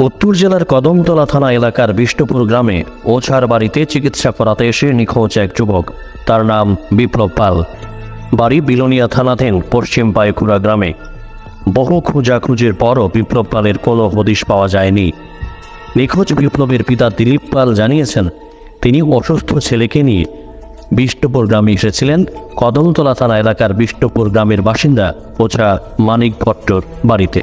উত্তর জেলার কদমতলা থানা এলাকার বিষ্ণুপুর গ্রামে ওঝার বাড়িতে চিকিৎসা করাতে এসে নিখোঁজ এক যুবক। তার নাম বিপ্লব পাল। বাড়ি বিলোনিয়া থানাধীন পশ্চিম পায়কুড়া গ্রামে। বহু খোঁজাখুঁজির পরও বিপ্লব পালের কোনো হদিশ পাওয়া যায়নি। নিখোঁজ বিপ্লবের পিতা দিলীপ পাল জানিয়েছেন, তিনি অসুস্থ ছেলেকে নিয়ে বিষ্ণুপুর গ্রামে এসেছিলেন। কদমতলা থানা এলাকার বিষ্ণুপুর গ্রামের বাসিন্দা ওঝা মানিক ভট্টর বাড়িতে।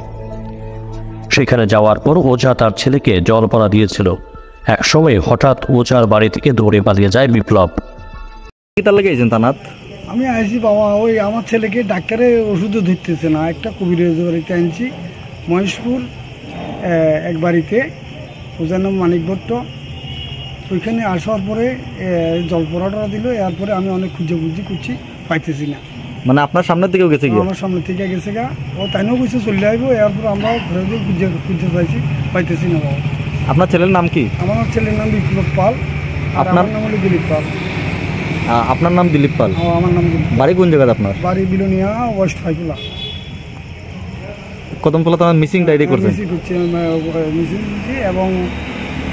সেখানে যাওয়ার পর ওঝা তার ছেলেকে জলপনা দিয়েছিল। একসময় হঠাৎ ওঝার বাড়ি থেকে দৌড়ে পালিয়ে যায় বিপ্লব। আমি আইসি বাবা, ওই আমার ছেলেকে ডাক্তারে ওষুধও ধরতেছে না, একটা কবিরাজ বাড়িতে আনছি মহেশপুর এক বাড়িতে, ওঝার নাম মানিক ভট্ট। ওইখানে আসার পরে জলপড়াটা দিল, এরপরে আমি অনেক খুঁজি করছি, পাইতেছি না। মানে আপনার সামনের দিকেও গেছে? আমার সামনে থেকে গেছে গা, ও তাইও কিছু চলে আসবো, এরপর আমরাও ঘরে দিয়ে খুঁজে চাইছি, পাইতেছি না বাবা। আপনার ছেলের নাম কি? আমার ছেলের নাম বিপ্লব পাল, আর আমার নাম হলো দিলীপ পাল। আপনার নাম দিলীপ পাল? আমার নাম দিলীপ। বাড়ি কোন জায়গায় আপনার? বাড়ি বিলোনিয়া, ওয়েস্ট পাইকুলা। কদমতলা থানা মিসিং ডায়েরি করছেন? মিসিং করছি এবং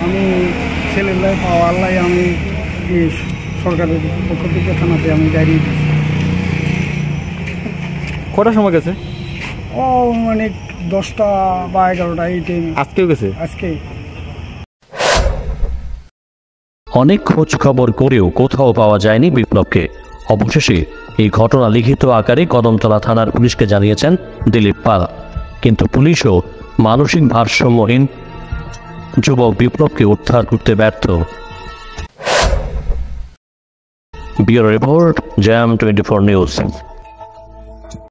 আমি ছেলের লাই পাওয়ার লাই আমি সরকারের পক্ষ থেকে থানাতে আমি ডায়েরি দিচ্ছি। কটার সময় গেছে? ও মানে 10টা বা 11টা এই টাইমে। আজকেও গেছে? আজকেই। অনেক খোঁজ খবর করেও কোথাও পাওয়া যায়নি বিপ্লবকে। অবশেষে এই ঘটনা লিখিত আকারে কদমতলা থানার পুলিশকে জানিয়েছেন দিলীপ পাল, কিন্তু পুলিশও মানসিক ভারসাম্যহীন যুবক বিপ্লবকে উদ্ধার করতে ব্যর্থ। Bureau report, jam 24 news.